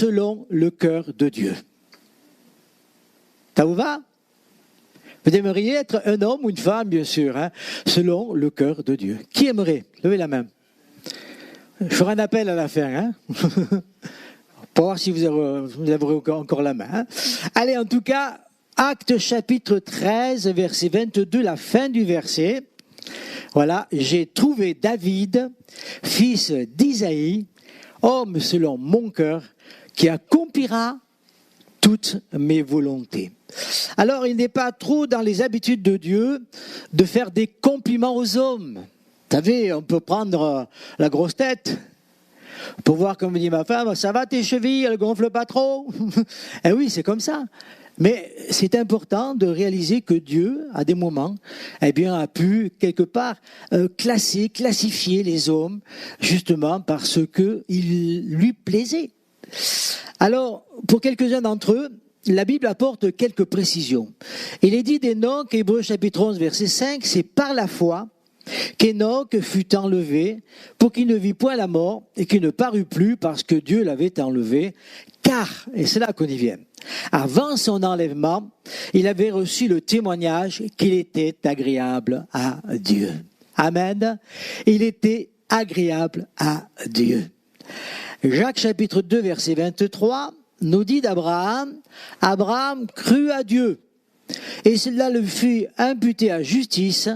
selon le cœur de Dieu. Ça vous va? Vous aimeriez être un homme ou une femme, bien sûr, hein, selon le cœur de Dieu. Qui aimerait? Levez la main. Je ferai un appel à la fin, hein, pour voir si vous avez encore la main. Hein. Allez, en tout cas, Actes chapitre 13, verset 22, la fin du verset. Voilà, j'ai trouvé David, fils d'Isaïe, homme selon mon cœur, qui accomplira toutes mes volontés. Alors, il n'est pas trop dans les habitudes de Dieu de faire des compliments aux hommes. Vous savez, on peut prendre la grosse tête pour voir, comme dit ma femme, ça va tes chevilles, elles gonflent pas trop. Eh oui, c'est comme ça. Mais c'est important de réaliser que Dieu, à des moments, eh bien, a pu quelque part classifier les hommes, justement parce que il lui plaisait. Alors, pour quelques-uns d'entre eux, la Bible apporte quelques précisions. Il est dit d'Hénoch, Hébreux chapitre 11, verset 5, c'est par la foi qu'Hénoch fut enlevé pour qu'il ne vit point la mort et qu'il ne parut plus parce que Dieu l'avait enlevé. Car, et c'est là qu'on y vient, avant son enlèvement, il avait reçu le témoignage qu'il était agréable à Dieu. Amen. Il était agréable à Dieu. Jacques chapitre 2 verset 23 nous dit d'Abraham, Abraham crut à Dieu et cela le fut imputé à justice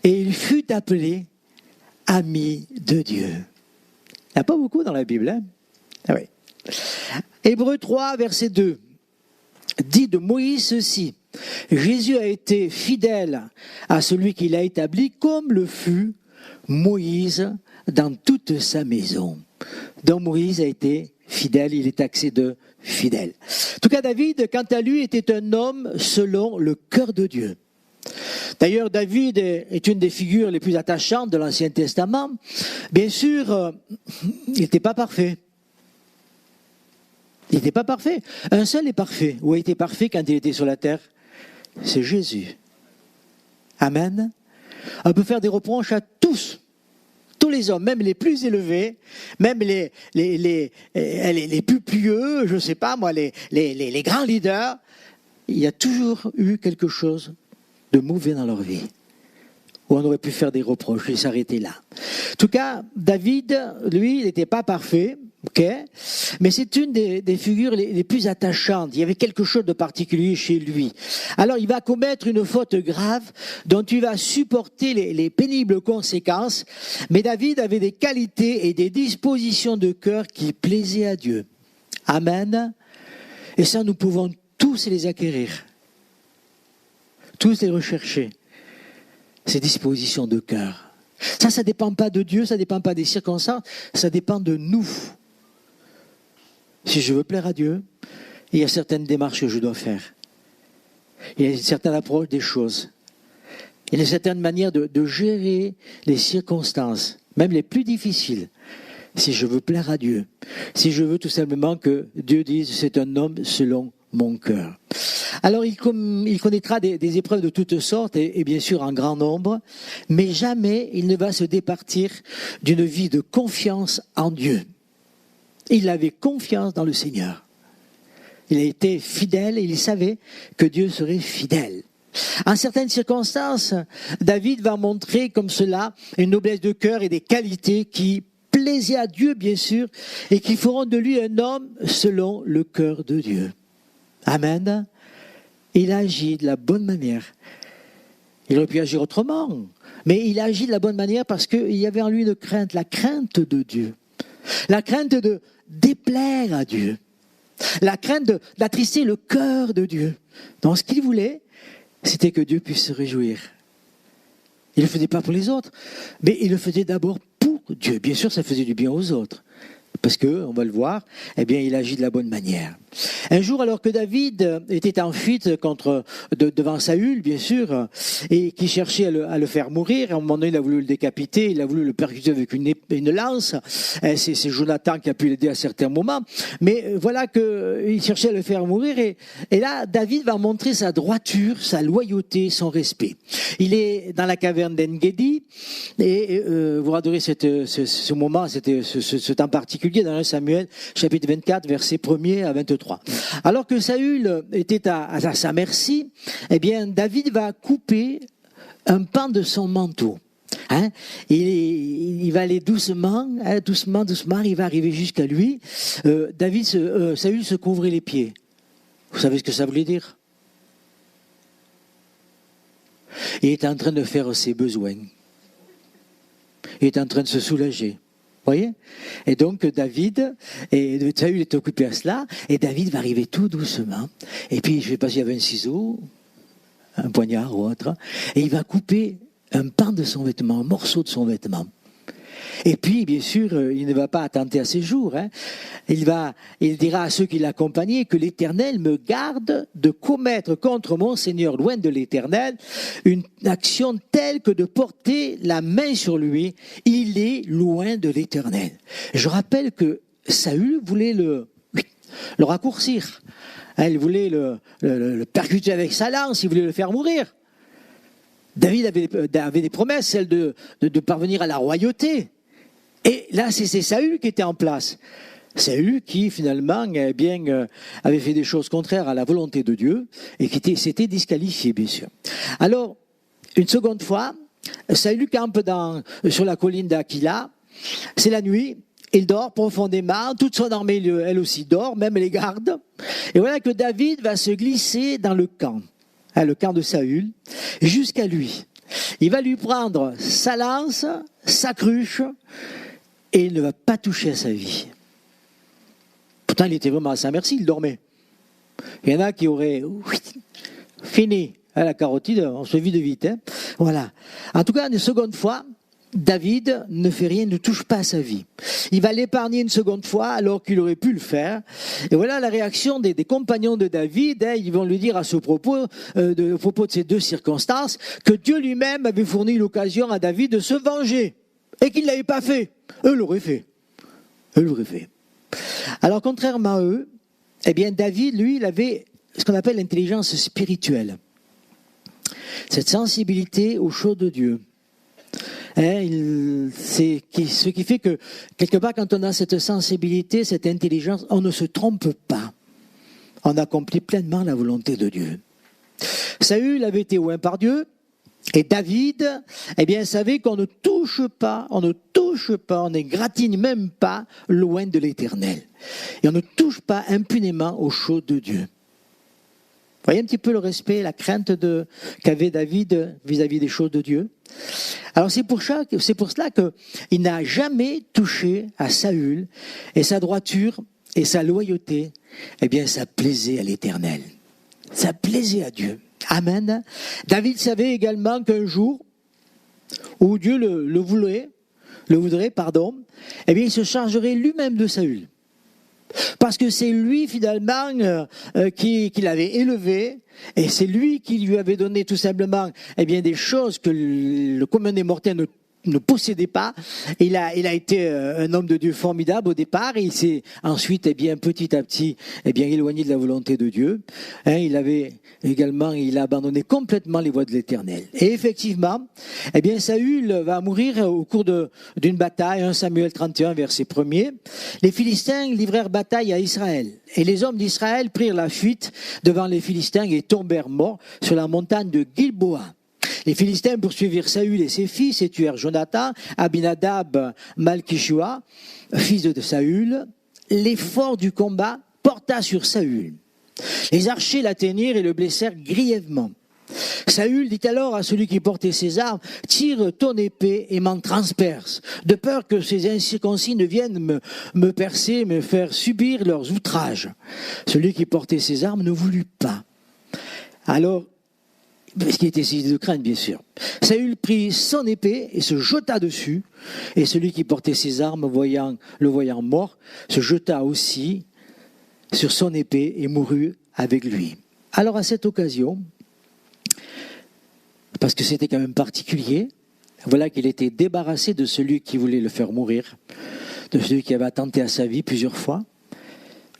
et il fut appelé ami de Dieu. Il n'y a pas beaucoup dans la Bible, hein? Ah oui. Hébreux 3 verset 2 dit de Moïse ceci, Jésus a été fidèle à celui qui l'a établi comme le fut Moïse dans toute sa maison. Donc Moïse a été fidèle, il est taxé de fidèle. En tout cas, David, quant à lui, était un homme selon le cœur de Dieu. D'ailleurs, David est une des figures les plus attachantes de l'Ancien Testament. Bien sûr, il n'était pas parfait. Il n'était pas parfait. Un seul est parfait. Ou a été parfait quand il était sur la terre? C'est Jésus. Amen. On peut faire des reproches à tous les hommes, même les plus élevés, même les plus pieux, je ne sais pas moi, les grands leaders. Il y a toujours eu quelque chose de mauvais dans leur vie, où on aurait pu faire des reproches et s'arrêter là. En tout cas, David, lui, il n'était pas parfait, ok, mais c'est une des figures les plus attachantes. Il y avait quelque chose de particulier chez lui. Alors, il va commettre une faute grave dont il va supporter les pénibles conséquences, mais David avait des qualités et des dispositions de cœur qui plaisaient à Dieu. Amen. Et ça, nous pouvons tous les acquérir. Tous les rechercher, ces dispositions de cœur. Ça ne dépend pas de Dieu, ça ne dépend pas des circonstances, ça dépend de nous. Si je veux plaire à Dieu, il y a certaines démarches que je dois faire. Il y a une certaine approche des choses. Il y a une certaine manière de gérer les circonstances, même les plus difficiles. Si je veux plaire à Dieu, si je veux tout simplement que Dieu dise c'est un homme selon mon cœur. Alors il connaîtra des épreuves de toutes sortes et bien sûr en grand nombre, mais jamais il ne va se départir d'une vie de confiance en Dieu. Il avait confiance dans le Seigneur. Il a été fidèle et il savait que Dieu serait fidèle. En certaines circonstances, David va montrer comme cela une noblesse de cœur et des qualités qui plaisaient à Dieu bien sûr et qui feront de lui un homme selon le cœur de Dieu. Amen. Il agit de la bonne manière. Il aurait pu agir autrement, mais il agit de la bonne manière parce qu'il y avait en lui une crainte, la crainte de Dieu. La crainte de déplaire à Dieu. La crainte d'attrister le cœur de Dieu. Donc ce qu'il voulait, c'était que Dieu puisse se réjouir. Il ne le faisait pas pour les autres, mais il le faisait d'abord pour Dieu. Bien sûr, ça faisait du bien aux autres. Parce que, on va le voir, eh bien, il agit de la bonne manière. Un jour, alors que David était en fuite devant Saül, bien sûr, et qui cherchait à le faire mourir, à un moment donné, il a voulu le décapiter, il a voulu le percuter avec une lance. C'est Jonathan qui a pu l'aider à certains moments. Mais voilà qu'il cherchait à le faire mourir. Et là, David va montrer sa droiture, sa loyauté, son respect. Il est dans la caverne d'En-Gedi, et vous regarderez ce moment, ce temps particulier dans 1 Samuel, chapitre 24, versets 1er à 23. Alors que Saül était à sa merci, eh bien, David va couper un pan de son manteau. Il va aller doucement, doucement, il va arriver jusqu'à lui. Saül se couvrait les pieds. Vous savez ce que ça voulait dire? Il était en train de faire ses besoins. Il était en train de se soulager. Voyez? Et donc Saül est occupé à cela, et David va arriver tout doucement. Et puis, je ne sais pas s'il y avait un ciseau, un poignard ou autre, et il va couper un pan de son vêtement, un morceau de son vêtement. Et puis, bien sûr, il ne va pas attenter à ses jours. Il dira à ceux qui l'accompagnaient que l'Éternel me garde de commettre contre mon Seigneur, loin de l'Éternel, une action telle que de porter la main sur lui. Il est loin de l'Éternel. Je rappelle que Saül voulait le raccourcir. Il voulait le percuter avec sa lance, il voulait le faire mourir. David avait des promesses, celle de parvenir à la royauté. Et là, c'est Saül qui était en place. Saül qui, finalement, avait fait des choses contraires à la volonté de Dieu et qui s'était disqualifié, bien sûr. Alors, une seconde fois, Saül campe sur la colline d'Aquila. C'est la nuit. Il dort profondément. Toute son armée, elle aussi, dort, même les gardes. Et voilà que David va se glisser dans le camp de Saül, jusqu'à lui. Il va lui prendre sa lance, sa cruche, et il ne va pas toucher à sa vie. Pourtant, il était vraiment à sa merci, il dormait. Il y en a qui auraient fini à la carotide, on se vide vite. Voilà. En tout cas, une seconde fois, David ne fait rien, ne touche pas à sa vie. Il va l'épargner une seconde fois alors qu'il aurait pu le faire. Et voilà la réaction des compagnons de David. Ils vont lui dire à propos de ces deux circonstances que Dieu lui-même avait fourni l'occasion à David de se venger et qu'il ne l'avait pas fait. Eux l'auraient fait. Alors contrairement à eux, eh bien David, lui, il avait ce qu'on appelle l'intelligence spirituelle. Cette sensibilité aux choses de Dieu. C'est ce qui fait que, quelque part, quand on a cette sensibilité, cette intelligence, on ne se trompe pas. On accomplit pleinement la volonté de Dieu. Saül avait été oint par Dieu, et David, savait qu'on ne touche pas, on n'égratigne même pas loin de l'Éternel. Et on ne touche pas impunément aux choses de Dieu. Vous voyez un petit peu le respect, la crainte qu'avait David vis-à-vis des choses de Dieu. Alors c'est pour cela qu'il n'a jamais touché à Saül, et sa droiture et sa loyauté, ça plaisait à l'Éternel. Ça plaisait à Dieu. Amen. David savait également qu'un jour, où Dieu le voudrait, il se chargerait lui-même de Saül. Parce que c'est lui finalement qui l'avait élevé, et c'est lui qui lui avait donné tout simplement des choses que le commun des mortels ne possédait pas. Il a été un homme de Dieu formidable au départ, et il s'est ensuite petit à petit éloigné de la volonté de Dieu. Il a abandonné complètement les voies de l'Éternel. Et effectivement, Saül va mourir au cours d'une bataille, 1 Samuel 31, verset 1er. Les Philistins livrèrent bataille à Israël, et les hommes d'Israël prirent la fuite devant les Philistins et tombèrent morts sur la montagne de Gilboa. Les Philistins poursuivirent Saül et ses fils et tuèrent Jonathan, Abinadab, Malchishua, fils de Saül. L'effort du combat porta sur Saül. Les archers l'atteignirent et le blessèrent grièvement. Saül dit alors à celui qui portait ses armes, « Tire ton épée et m'en transperce, de peur que ces incirconcis ne viennent me percer, me faire subir leurs outrages. » Celui qui portait ses armes ne voulut pas. Alors, parce qu'il était saisi de crainte, bien sûr. Saül prit son épée et se jeta dessus, et celui qui portait ses armes, le voyant mort, se jeta aussi sur son épée et mourut avec lui. Alors à cette occasion, parce que c'était quand même particulier, voilà qu'il était débarrassé de celui qui voulait le faire mourir, de celui qui avait attenté à sa vie plusieurs fois,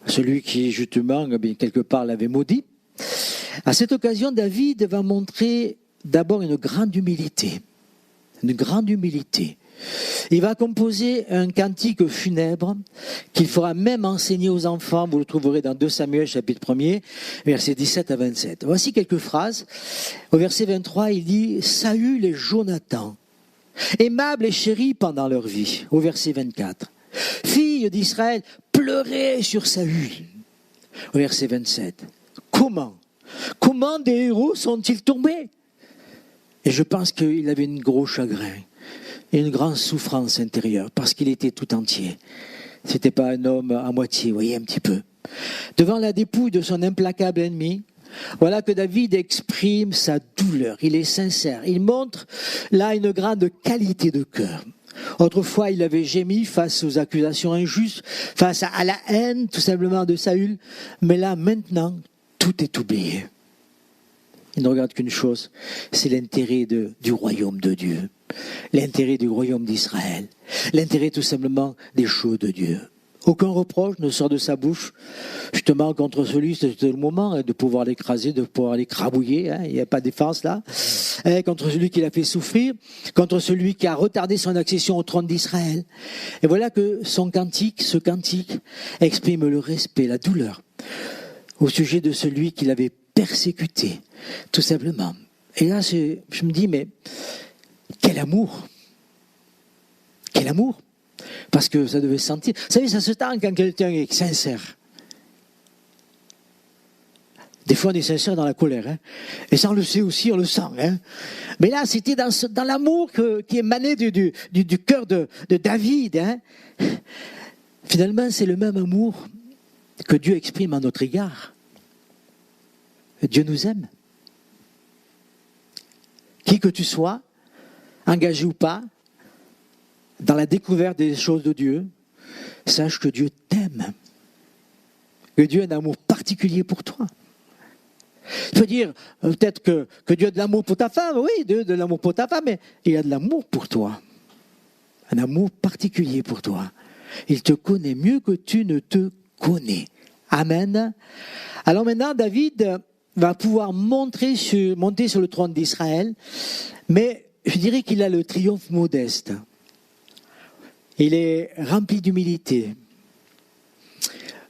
celui qui justement, quelque part, l'avait maudit. À cette occasion, David va montrer d'abord une grande humilité. Une grande humilité. Il va composer un cantique funèbre qu'il fera même enseigner aux enfants. Vous le trouverez dans 2 Samuel chapitre 1er, versets 17 à 27. Voici quelques phrases. Au verset 23, il dit « Saül et Jonathan, aimables et chéris pendant leur vie. » Au verset 24. « Filles d'Israël, pleurez sur Saül. » Au verset 27. « Comment des héros sont-ils tombés ?» Et je pense qu'il avait un gros chagrin et une grande souffrance intérieure parce qu'il était tout entier. C'était pas un homme à moitié, vous voyez un petit peu. Devant la dépouille de son implacable ennemi, voilà que David exprime sa douleur. Il est sincère. Il montre là une grande qualité de cœur. Autrefois, il avait gémi face aux accusations injustes, face à la haine tout simplement de Saül. Mais là, maintenant, tout est oublié. Il ne regarde qu'une chose, c'est l'intérêt du royaume de Dieu, l'intérêt du royaume d'Israël, l'intérêt tout simplement des choses de Dieu. Aucun reproche ne sort de sa bouche, justement contre celui, c'était le moment de pouvoir l'écraser, de pouvoir l'écrabouiller, il n'y a pas de défense là, contre celui qui l'a fait souffrir, contre celui qui a retardé son accession au trône d'Israël. Et voilà que ce cantique, exprime le respect, la douleur, au sujet de celui qui l'avait persécuté, tout simplement. Et là, je me dis, mais quel amour! Quel amour! Parce que ça devait se sentir. Vous savez, ça se sent quand quelqu'un est sincère. Des fois, on est sincère dans la colère. Hein. Et ça, on le sait aussi, on le sent. Hein. Mais là, c'était dans l'amour qui émanait du cœur de David. Hein. Finalement, c'est le même amour que Dieu exprime à notre égard. Dieu nous aime. Qui que tu sois, engagé ou pas, dans la découverte des choses de Dieu, sache que Dieu t'aime. Que Dieu a un amour particulier pour toi. Il faut dire peut-être que Dieu a de l'amour pour ta femme, oui, Dieu a de l'amour pour ta femme, mais il a de l'amour pour toi. Un amour particulier pour toi. Il te connaît mieux que tu ne te connais. Amen. Alors maintenant, David va pouvoir monter sur le trône d'Israël, mais je dirais qu'il a le triomphe modeste. Il est rempli d'humilité.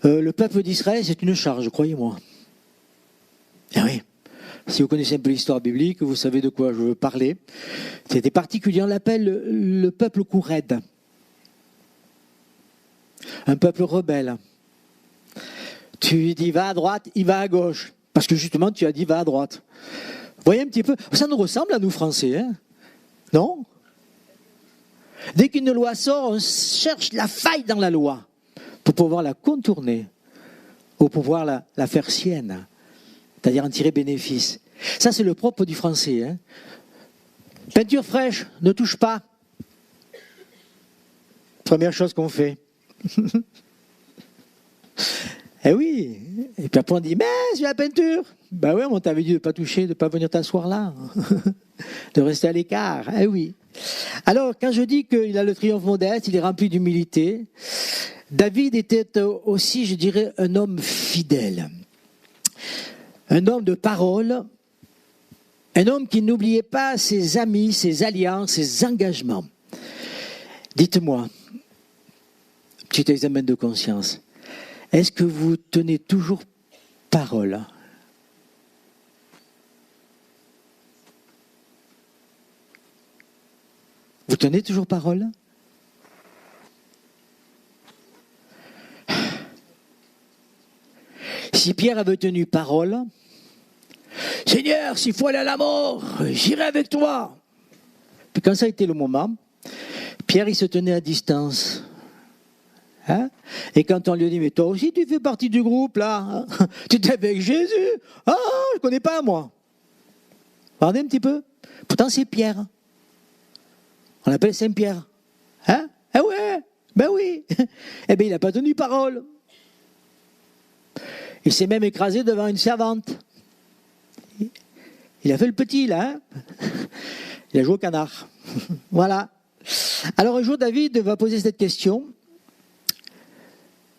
Le peuple d'Israël, c'est une charge, croyez-moi. Eh oui, si vous connaissez un peu l'histoire biblique, vous savez de quoi je veux parler. C'était particulier, on l'appelle le peuple Koured. Un peuple rebelle. Tu lui dis va à droite, il va à gauche. Parce que justement, tu as dit va à droite. Vous voyez un petit peu, ça nous ressemble à nous Français, hein? Non? Dès qu'une loi sort, on cherche la faille dans la loi pour pouvoir la contourner ou pour pouvoir la faire sienne, c'est-à-dire en tirer bénéfice. Ça, c'est le propre du Français. Hein? Peinture fraîche, ne touche pas. Première chose qu'on fait. Eh oui. Et puis après on dit, mais c'est la peinture. Ben oui, on t'avait dit de ne pas toucher, de ne pas venir t'asseoir là. De rester à l'écart. Eh oui. Alors, quand je dis qu'il a le triomphe modeste, il est rempli d'humilité. David était aussi, je dirais, un homme fidèle. Un homme de parole. Un homme qui n'oubliait pas ses amis, ses alliances, ses engagements. Dites-moi, petit examen de conscience. Est-ce que vous tenez toujours parole? Vous tenez toujours parole? Si Pierre avait tenu parole, Seigneur, s'il faut aller à la mort, j'irai avec toi. Puis quand ça a été le moment, Pierre, il se tenait à distance. Hein? Et quand on lui a dit, mais toi aussi tu fais partie du groupe là, tu étais avec Jésus, ah, je ne connais pas moi. Regardez un petit peu. Pourtant c'est Pierre. On l'appelle Saint-Pierre. Hein? Ah ouais, ben oui. Eh bien il n'a pas tenu parole. Il s'est même écrasé devant une servante. Il a fait le petit, là. Hein. Il a joué au canard. Voilà. Alors un jour, David va poser cette question.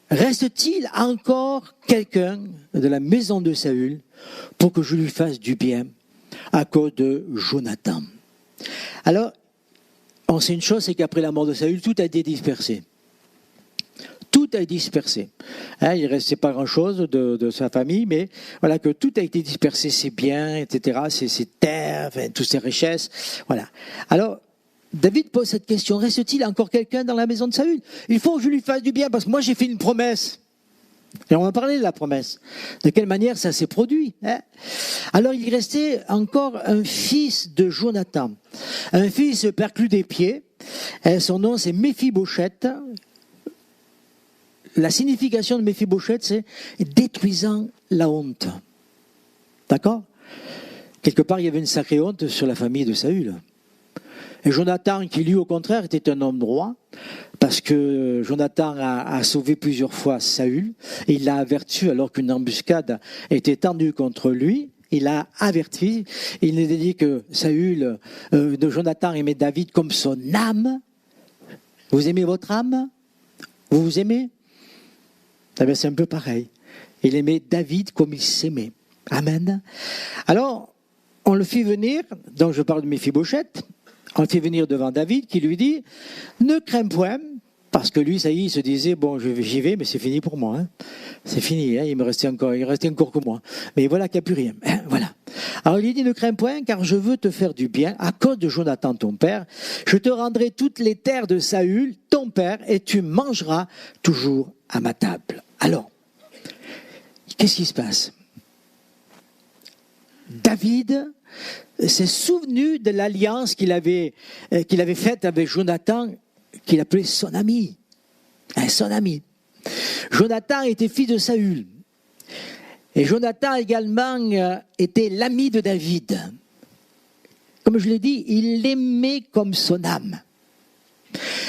Reste-t-il encore quelqu'un de la maison de Saül pour que je lui fasse du bien à cause de Jonathan? Alors, on sait une chose, c'est qu'après la mort de Saül, tout a été dispersé. Tout a été dispersé. Hein, il ne restait pas grand-chose de sa famille, mais voilà que tout a été dispersé, ses biens, etc., ses terres, enfin, toutes ses richesses. Voilà. Alors, David pose cette question, reste-t-il encore quelqu'un dans la maison de Saül? Il faut que je lui fasse du bien, parce que moi j'ai fait une promesse. Et on va parler de la promesse. De quelle manière ça s'est produit, hein? Alors il restait encore un fils de Jonathan, un fils perclus des pieds. Son nom c'est Méphibosheth. La signification de Méphibosheth, c'est détruisant la honte. D'accord? Quelque part, il y avait une sacrée honte sur la famille de Saül. Et Jonathan, qui lui, au contraire, était un homme droit, parce que Jonathan a sauvé plusieurs fois Saül, et il l'a averti alors qu'une embuscade était tendue contre lui. Il l'a averti. Il nous a dit que Jonathan aimait David comme son âme. Vous aimez votre âme? Vous vous aimez? Eh bien, c'est un peu pareil. Il aimait David comme il s'aimait. Amen. Alors, on le fit venir, donc je parle de Méphibosheth, on le fait venir devant David qui lui dit « Ne crains point », parce que lui, ça y est, il se disait « Bon, j'y vais, mais c'est fini pour moi. Hein. C'est fini, hein, il restait encore que moi. Mais voilà qu'il n'y a plus rien. Hein, voilà. » Alors il lui dit « Ne crains point, car je veux te faire du bien, à cause de Jonathan ton père. Je te rendrai toutes les terres de Saül, ton père, et tu mangeras toujours à ma table. » Alors, qu'est-ce qui se passe? David s'est souvenu de l'alliance qu'il avait faite avec Jonathan, qu'il appelait son ami. Son ami. Jonathan était fils de Saül. Et Jonathan également était l'ami de David. Comme je l'ai dit, il l'aimait comme son âme.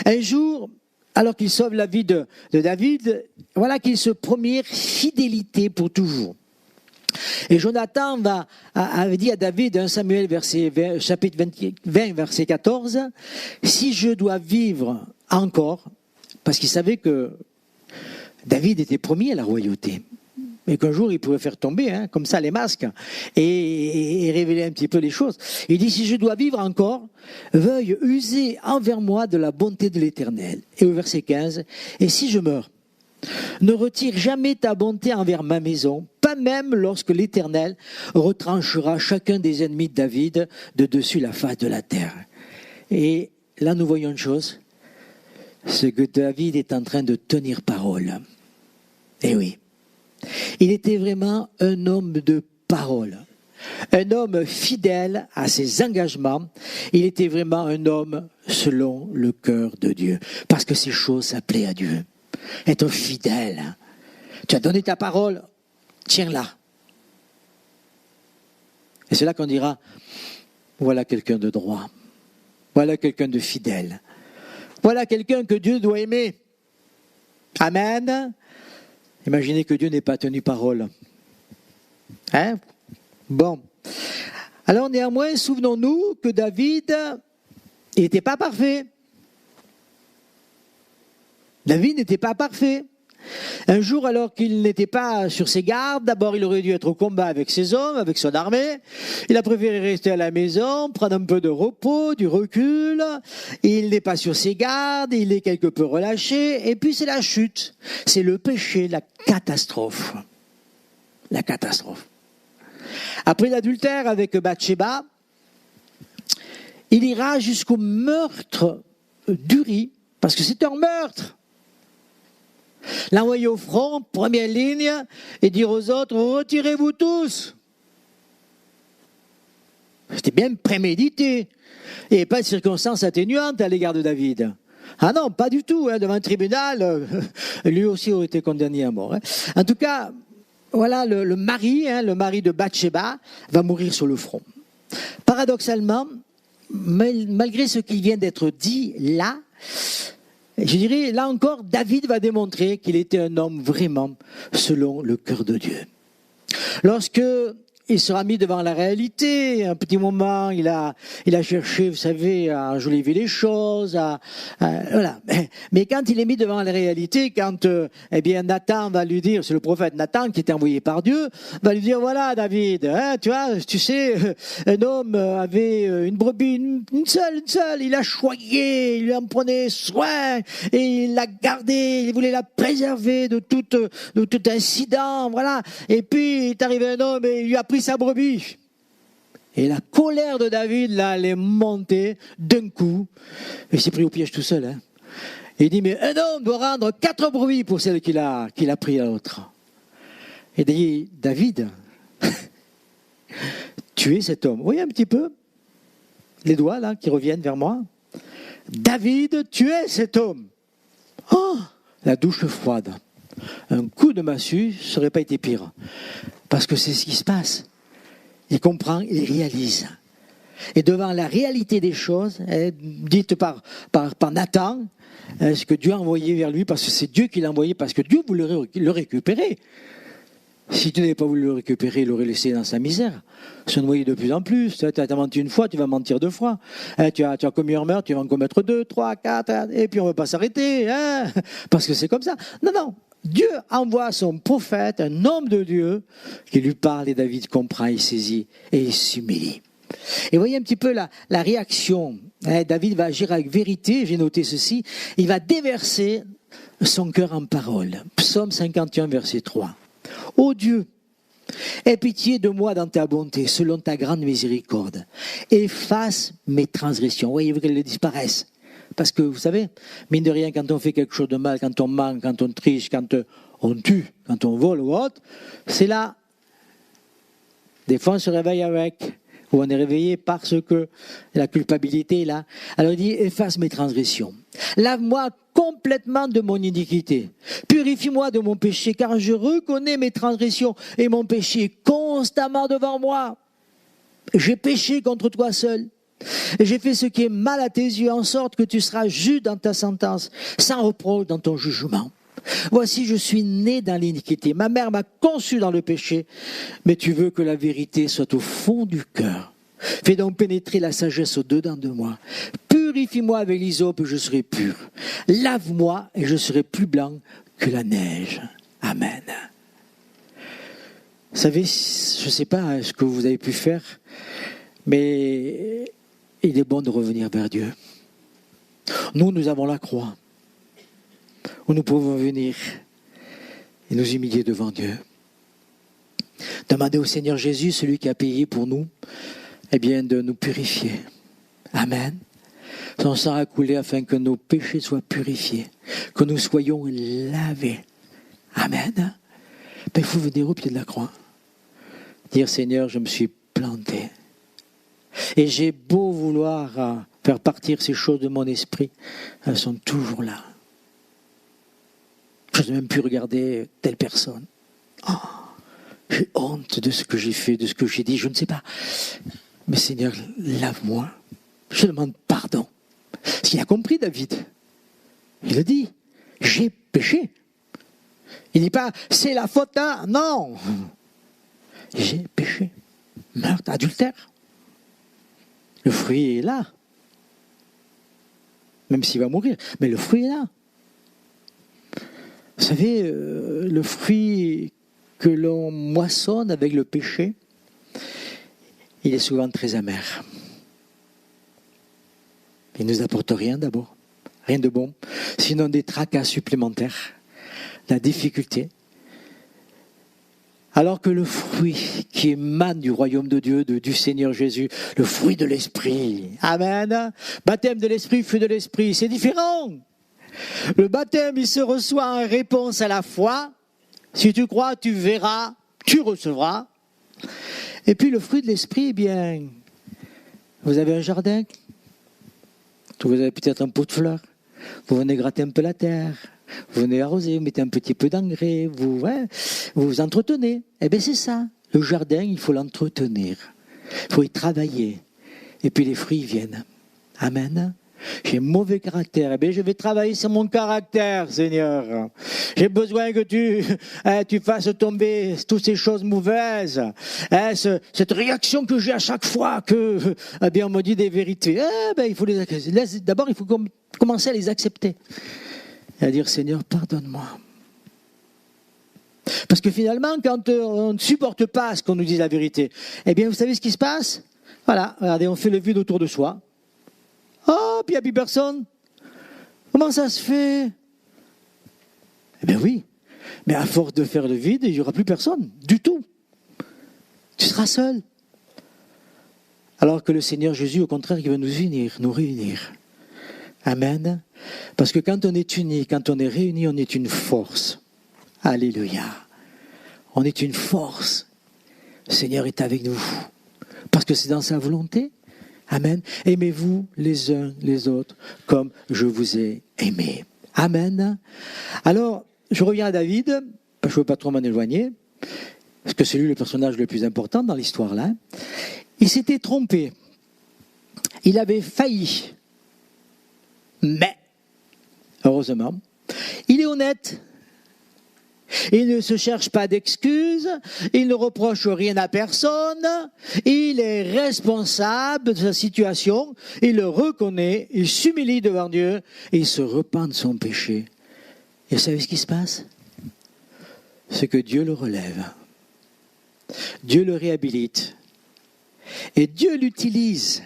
Un jour, alors qu'il sauve la vie de David, voilà qu'il se promet fidélité pour toujours. Et Jonathan avait dit à David, 1 Samuel chapitre 20, verset 14, « Si je dois vivre encore », parce qu'il savait que David était promis à la royauté, mais qu'un jour il pouvait faire tomber, hein, comme ça, les masques, et révéler un petit peu les choses. Il dit, « Si je dois vivre encore, veuille user envers moi de la bonté de l'Éternel. » Et au verset 15, « Et si je meurs, ne retire jamais ta bonté envers ma maison, pas même lorsque l'Éternel retranchera chacun des ennemis de David de dessus la face de la terre. » Et là, nous voyons une chose, c'est que David est en train de tenir parole. Eh oui, il était vraiment un homme de parole, un homme fidèle à ses engagements. Il était vraiment un homme selon le cœur de Dieu, parce que ces choses s'appelaient à Dieu. Être fidèle. Tu as donné ta parole, tiens-la. Et c'est là qu'on dira, voilà quelqu'un de droit. Voilà quelqu'un de fidèle. Voilà quelqu'un que Dieu doit aimer. Amen. Imaginez que Dieu n'ait pas tenu parole. Hein? Bon. Alors néanmoins, souvenons-nous que David n'était pas parfait. David n'était pas parfait. Un jour, alors qu'il n'était pas sur ses gardes, d'abord il aurait dû être au combat avec ses hommes, avec son armée. Il a préféré rester à la maison, prendre un peu de repos, du recul. Il n'est pas sur ses gardes, il est quelque peu relâché. Et puis c'est la chute, c'est le péché, la catastrophe. La catastrophe. Après l'adultère avec Bathsheba, il ira jusqu'au meurtre d'Uri, parce que c'est un meurtre. L'envoyer au front, première ligne, et dire aux autres, retirez-vous tous. C'était bien prémédité. Il n'y avait pas de circonstances atténuantes à l'égard de David. Ah non, pas du tout. Hein, devant un tribunal, lui aussi aurait été condamné à mort. Hein. En tout cas, voilà, le mari de Bathsheba, va mourir sur le front. Paradoxalement, malgré ce qui vient d'être dit là, Je dirais, là encore, David va démontrer qu'il était un homme vraiment selon le cœur de Dieu. Lorsque il sera mis devant la réalité, un petit moment, il a cherché, vous savez, à enjoliver les choses, voilà. Mais quand il est mis devant la réalité, quand, eh bien, Nathan va lui dire, c'est le prophète Nathan qui est envoyé par Dieu, va lui dire, voilà, David, hein, tu sais, un homme avait une brebis, une seule, il a choyé, il lui en prenait soin, et il l'a gardée, il voulait la préserver de tout incident, voilà. Et puis, il est arrivé un homme et il lui a pris sa brebis. Et la colère de David, là, elle est montée d'un coup. Il s'est pris au piège tout seul. Hein. Et il dit, mais un homme doit rendre 4 brebis pour celle qu'il a pris à l'autre. Et dit, David, tu es cet homme. Vous voyez un petit peu les doigts, là, qui reviennent vers moi. David, tu es cet homme. Oh, la douche froide. Un coup de massue, ça n'aurait pas été pire. Parce que c'est ce qui se passe. Il comprend, il réalise. Et devant la réalité des choses, dite par Nathan, ce que Dieu a envoyé vers lui, parce que c'est Dieu qui l'a envoyé, parce que Dieu voulait le récupérer. Si tu n'avais pas voulu le récupérer, il l'aurait laissé dans sa misère. Se noyer de plus en plus. Tu as menti une fois, tu vas mentir 2 fois. Tu as commis un meurtre, tu vas en commettre 2, 3, 4, et puis on ne va pas s'arrêter. Hein, parce que c'est comme ça. Non. Dieu envoie son prophète, un homme de Dieu, qui lui parle et David comprend, il saisit et il s'humilie. Et voyez un petit peu la réaction. David va agir avec vérité, j'ai noté ceci. Il va déverser son cœur en paroles. Psaume 51, verset 3. Ô Dieu, aie pitié de moi dans ta bonté, selon ta grande miséricorde. Efface mes transgressions. Voyez-vous qu'elles disparaissent. Parce que, vous savez, mine de rien, quand on fait quelque chose de mal, quand on ment, quand on triche, quand on tue, quand on vole ou autre, c'est là. Des fois, on se réveille avec, ou on est réveillé parce que la culpabilité est là. Alors il dit, efface mes transgressions. Lave-moi complètement de mon iniquité. Purifie-moi de mon péché, car je reconnais mes transgressions et mon péché est constamment devant moi. J'ai péché contre toi seul. J'ai fait ce qui est mal à tes yeux, en sorte que tu seras juste dans ta sentence, sans reproche dans ton jugement. Voici, je suis né dans l'iniquité. Ma mère m'a conçu dans le péché, mais tu veux que la vérité soit au fond du cœur. Fais donc pénétrer la sagesse au-dedans de moi. Purifie-moi avec l'hysope et je serai pur. Lave-moi et je serai plus blanc que la neige. Amen. Vous savez, je ne sais pas ce que vous avez pu faire, mais il est bon de revenir vers Dieu. Nous avons la croix, où nous pouvons venir et nous humilier devant Dieu. Demandez au Seigneur Jésus, celui qui a payé pour nous, eh bien, de nous purifier. Amen. Son sang a coulé afin que nos péchés soient purifiés, que nous soyons lavés. Amen. Ben, il faut venir au pied de la croix. Dire, Seigneur, je me suis planté. Et j'ai beau vouloir faire partir ces choses de mon esprit, elles sont toujours là. Je n'ai même plus regarder telle personne. Oh, j'ai honte de ce que j'ai fait, de ce que j'ai dit, je ne sais pas. Mais Seigneur, lave-moi. Je demande pardon. Parce qu'il a compris, David. Il a dit, j'ai péché. Il ne dit pas, c'est la faute à... Non. J'ai péché. Meurtre, adultère. Le fruit est là. Même s'il va mourir. Mais le fruit est là. Vous savez, le fruit que l'on moissonne avec le péché, il est souvent très amer. Il ne nous apporte rien d'abord. Rien de bon. Sinon des tracas supplémentaires. La difficulté. Alors que le fruit qui émane du royaume de Dieu, du Seigneur Jésus, le fruit de l'Esprit. Amen. Baptême de l'Esprit, fruit de l'Esprit, c'est différent. Le baptême, il se reçoit en réponse à la foi. Si tu crois, tu verras, tu recevras. Et puis le fruit de l'Esprit, eh bien, vous avez un jardin, vous avez peut-être un pot de fleurs, vous venez gratter un peu la terre, vous venez arroser, vous mettez un petit peu d'engrais, vous vous entretenez. Eh bien c'est ça, le jardin, il faut l'entretenir, il faut y travailler. Et puis les fruits viennent. Amen. J'ai mauvais caractère. Eh bien, je vais travailler sur mon caractère, Seigneur. J'ai besoin que tu fasses tomber toutes ces choses mauvaises. Cette réaction que j'ai à chaque fois que, eh bien, on me dit des vérités. Eh ben, il faut les accepter. D'abord, il faut commencer à les accepter. Et à dire, Seigneur, pardonne-moi. Parce que finalement, quand on ne supporte pas ce qu'on nous dit la vérité, eh bien, vous savez ce qui se passe? Voilà, regardez, on fait le vide autour de soi. Oh, puis il n'y a plus personne. Comment ça se fait? Eh bien oui, mais à force de faire le vide, il n'y aura plus personne, du tout. Tu seras seul. Alors que le Seigneur Jésus, au contraire, il va nous unir, nous réunir. Amen. Parce que quand on est unis, quand on est réunis, on est une force. Alléluia. On est une force. Le Seigneur est avec nous. Parce que c'est dans sa volonté. Amen. Aimez-vous les uns les autres comme je vous ai aimé. Amen. Alors, je reviens à David, je ne veux pas trop m'en éloigner, parce que c'est lui le personnage le plus important dans l'histoire là. Il s'était trompé. Il avait failli. Mais, heureusement, il est honnête. Il ne se cherche pas d'excuses, il ne reproche rien à personne, il est responsable de sa situation, il le reconnaît, il s'humilie devant Dieu et il se repent de son péché. Et vous savez ce qui se passe? C'est que Dieu le relève, Dieu le réhabilite et Dieu l'utilise.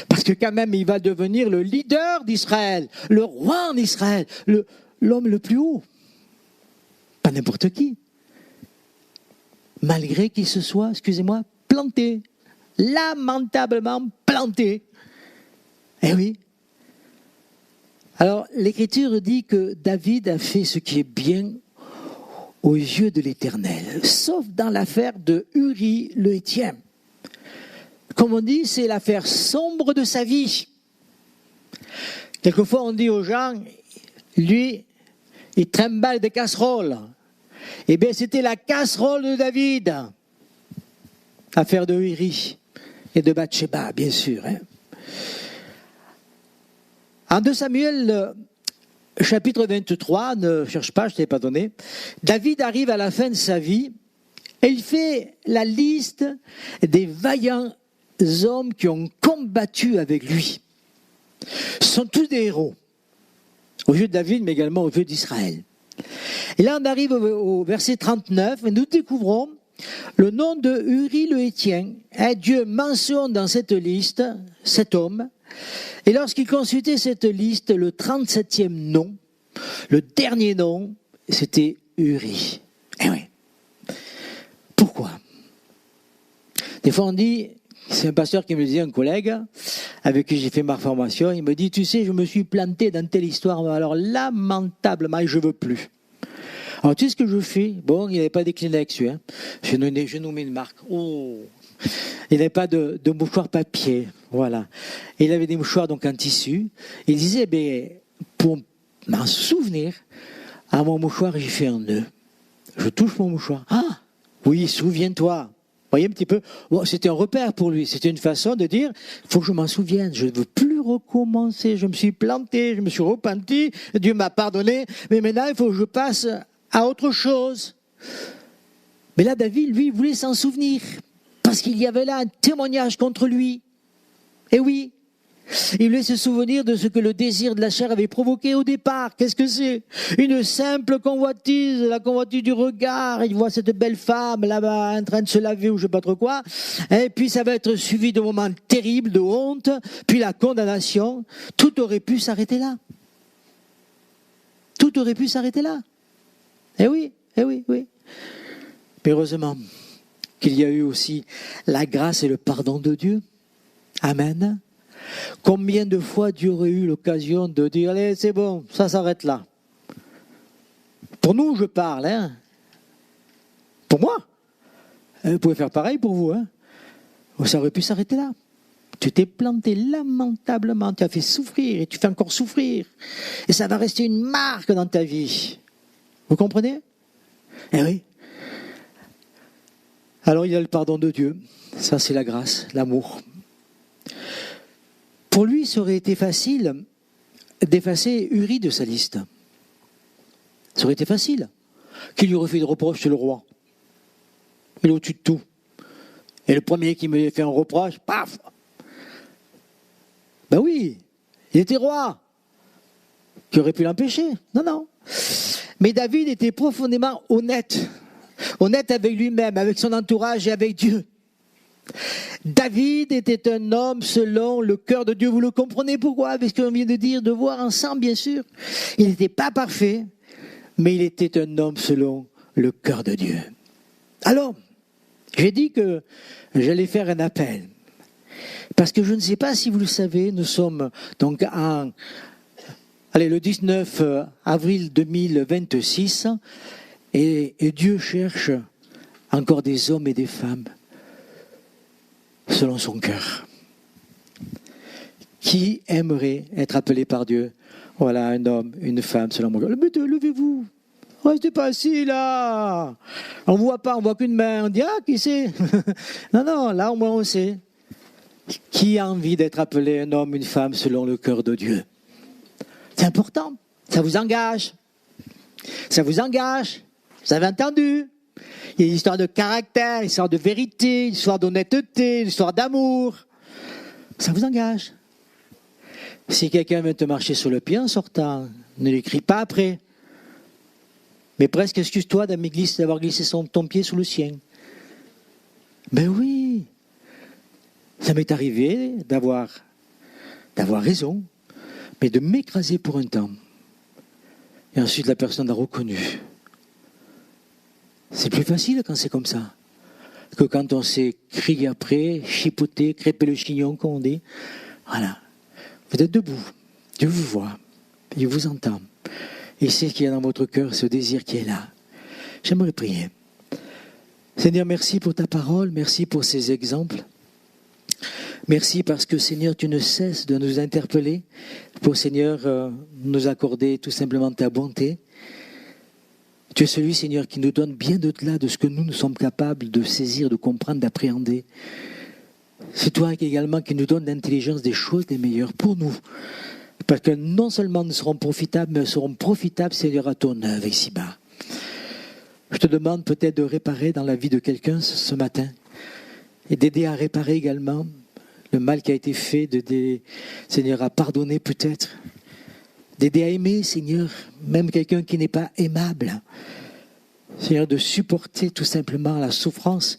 Parce que quand même, il va devenir le leader d'Israël, le roi en Israël, l'homme le plus haut. Pas n'importe qui. Malgré qu'il se soit, excusez-moi, planté. Lamentablement planté. Eh oui. Alors, l'Écriture dit que David a fait ce qui est bien aux yeux de l'Éternel, sauf dans l'affaire de Uri le Héthien. Comme on dit, c'est l'affaire sombre de sa vie. Quelquefois, on dit aux gens, lui, il trimballe des casseroles. Eh bien, c'était la casserole de David. Affaire de Uri et de Bathsheba, bien sûr. Hein. En 2 Samuel, chapitre 23, ne cherche pas, je ne t'ai pas donné, David arrive à la fin de sa vie et il fait la liste des vaillants hommes qui ont combattu avec lui. Ce sont tous des héros. Aux yeux de David, mais également aux yeux d'Israël. Et là, on arrive au verset 39, et nous découvrons le nom de Uri le Héthien. Dieu mentionne dans cette liste cet homme. Et lorsqu'il consultait cette liste, le 37e nom, le dernier nom, c'était Uri. Eh oui. Pourquoi? Des fois, on dit, c'est un pasteur qui me disait, un collègue, avec qui j'ai fait ma formation, il me dit, tu sais, je me suis planté dans telle histoire, alors lamentablement, je ne veux plus. Alors, tu sais ce que je fais? Bon, il n'y avait pas des Kleenex, hein. Je nous mets une marque. Oh. Il n'avait pas de mouchoir papier, voilà. Et il avait des mouchoirs donc en tissu. Il disait, pour m'en souvenir, à mon mouchoir, j'ai fait un nœud. Je touche mon mouchoir. Ah, oui, souviens-toi. Vous voyez un petit peu, bon, c'était un repère pour lui, c'était une façon de dire, il faut que je m'en souvienne, je ne veux plus recommencer, je me suis planté, je me suis repenti, Dieu m'a pardonné, mais maintenant il faut que je passe à autre chose. Mais là, David, lui, voulait s'en souvenir, parce qu'il y avait là un témoignage contre lui. Et oui, il voulait se souvenir de ce que le désir de la chair avait provoqué au départ. Qu'est-ce que c'est? Une simple convoitise, la convoitise du regard. Il voit cette belle femme là-bas en train de se laver ou je ne sais pas trop quoi. Et puis ça va être suivi de moments terribles, de honte, puis la condamnation. Tout aurait pu s'arrêter là. Tout aurait pu s'arrêter là. Eh oui, oui. Mais heureusement qu'il y a eu aussi la grâce et le pardon de Dieu. Amen. Combien de fois Dieu aurait eu l'occasion de dire, allez, c'est bon, ça s'arrête là. Pour nous, je parle, hein. Pour moi. Vous pouvez faire pareil pour vous, hein. Ça aurait pu s'arrêter là. Tu t'es planté lamentablement, tu as fait souffrir et tu fais encore souffrir. Et ça va rester une marque dans ta vie. Vous comprenez? Eh oui. Alors il y a le pardon de Dieu. Ça, c'est la grâce, l'amour. Pour lui, ça aurait été facile d'effacer Uri de sa liste. Ça aurait été facile. Qui lui aurait fait de reproche, c'est le roi. Il est au-dessus de tout. Et le premier qui me fait un reproche, paf! Ben oui, il était roi. Qui aurait pu l'empêcher? Non, non. Mais David était profondément honnête. Honnête avec lui-même, avec son entourage et avec Dieu. David était un homme selon le cœur de Dieu. Vous le comprenez pourquoi? Avec ce qu'on vient de dire, de voir ensemble, bien sûr. Il n'était pas parfait, mais il était un homme selon le cœur de Dieu. Alors, j'ai dit que j'allais faire un appel. Parce que je ne sais pas si vous le savez, nous sommes donc le 19 avril 2026, et Dieu cherche encore des hommes et des femmes selon son cœur. Qui aimerait être appelé par Dieu? Voilà, un homme, une femme selon mon cœur. Levez-vous. Restez pas assis là. On ne voit pas, on ne voit qu'une main. On dit, qui c'est? Non, là au moins on sait. Qui a envie d'être appelé un homme, une femme selon le cœur de Dieu? C'est important. Ça vous engage. Ça vous engage. Vous avez entendu? Il y a une histoire de caractère, une histoire de vérité, une histoire d'honnêteté, une histoire d'amour. Ça vous engage. Si quelqu'un vient te marcher sur le pied en sortant, ne lui crie pas après. Mais presque excuse-toi d'avoir glissé ton pied sous le sien. Ben oui. Ça m'est arrivé d'avoir raison, mais de m'écraser pour un temps. Et ensuite la personne a reconnu. C'est plus facile quand c'est comme ça que quand on s'est crié après, chipoté, crêpé le chignon, comme on dit. Voilà. Vous êtes debout. Dieu vous voit. Il vous entend. Il sait qu'il y a dans votre cœur ce désir qui est là. J'aimerais prier. Seigneur, merci pour ta parole. Merci pour ces exemples. Merci parce que, Seigneur, tu ne cesses de nous interpeller pour, Seigneur, nous accorder tout simplement ta bonté. Tu es celui, Seigneur, qui nous donne bien au-delà de ce que nous sommes capables de saisir, de comprendre, d'appréhender. C'est toi également qui nous donne l'intelligence des choses les meilleures pour nous. Parce que non seulement nous serons profitables, mais nous serons profitables, Seigneur, à ton œuvre ici-bas. Je te demande peut-être de réparer dans la vie de quelqu'un ce matin et d'aider à réparer également le mal qui a été fait, d'aider, Seigneur, à pardonner peut-être, d'aider à aimer, Seigneur, même quelqu'un qui n'est pas aimable. Seigneur, de supporter tout simplement la souffrance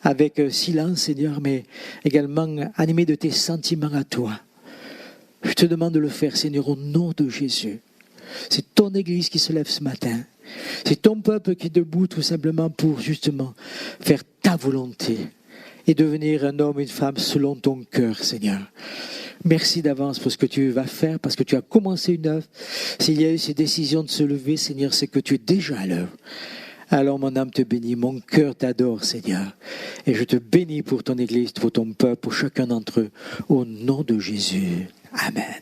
avec silence, Seigneur, mais également animé de tes sentiments à toi. Je te demande de le faire, Seigneur, au nom de Jésus. C'est ton Église qui se lève ce matin. C'est ton peuple qui est debout tout simplement pour justement faire ta volonté et devenir un homme, une femme selon ton cœur, Seigneur. Merci d'avance pour ce que tu vas faire, parce que tu as commencé une œuvre. S'il y a eu ces décisions de se lever, Seigneur, c'est que tu es déjà à l'œuvre. Alors mon âme te bénit, mon cœur t'adore, Seigneur. Et je te bénis pour ton Église, pour ton peuple, pour chacun d'entre eux, au nom de Jésus. Amen.